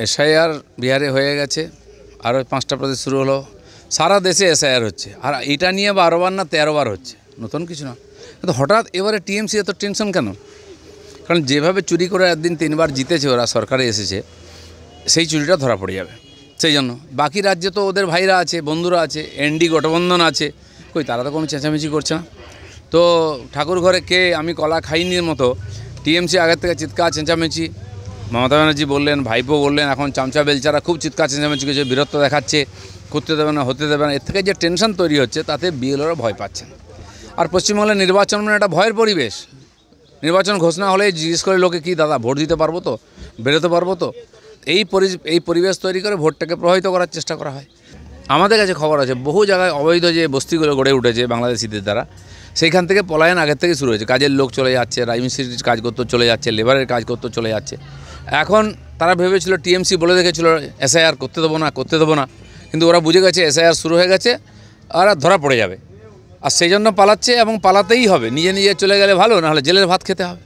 SIR বিহারে হয়ে গেছে, আরও 5টা প্রদেশ শুরু হলো। সারা দেশে এসআইআর হচ্ছে, আর এটা নিয়ে 12 বার না 13 বার হচ্ছে, নতুন কিছু না। কিন্তু হঠাৎ এবারে টিএমসি এত টেনশন কেন? কারণ যেভাবে চুরি করে একদিন 3 বার জিতেছে ওরা, সরকারে এসেছে, সেই চুরিটা ধরা পড়ে যাবে। সেই জন্য বাকি রাজ্যে তো ওদের ভাইরা আছে, বন্ধুরা আছে, এনডি গঠবন্ধন আছে, কই তারা তো কোনো চেঁচামেচি করছে না। তো ঠাকুর ঘরে কে আমি কলা খাইনির মতো টিএমসি আগের থেকে চিৎকার চেঁচামেচি, মমতা ব্যানার্জি বললেন, ভাইপো বললেন, এখন চামচা বেলচারা খুব চিৎকার চেঁচামেচি করছে, বীরত্ব দেখাচ্ছে, করতে দেবে না, হতে দেবে না। এর থেকে যে টেনশন তৈরি হচ্ছে তাতে বিএলওরা ভয় পাচ্ছেন। আর পশ্চিমবঙ্গের নির্বাচন মানে একটা ভয়ের পরিবেশ। নির্বাচন ঘোষণা হলে জিজ্ঞেস করে লোকে, কি দাদা ভোট দিতে পারবো তো, বেরোতে পারবো তো? এই পরিবেশ তৈরি করে ভোটটাকে প্রভাবিত করার চেষ্টা করা হয়। আমাদের কাছে খবর আছে বহু জায়গায় অবৈধ যে বস্তিগুলো গড়ে উঠেছে বাংলাদেশিদের দ্বারা, সেইখান থেকে পলায়ন আগের থেকে শুরু হয়েছে। কাজের লোক চলে যাচ্ছে, রাজমিস্ত্রির কাজ করতে চলে যাচ্ছে, লেবারের কাজ করতে চলে যাচ্ছে। এখন তারা ভেবেছিল, টিএমসি বলে দেখেছিল এসআইআর করতে দেবো না, কিন্তু ওরা বুঝে গেছে এসআইআর শুরু হয়ে গেছে আর ধরা পড়ে যাবে, আর সেই জন্য পালাচ্ছে, এবং পালাতেই হবে। নিজে চলে গেলে ভালো, নাহলে জেলের ভাত খেতে হবে।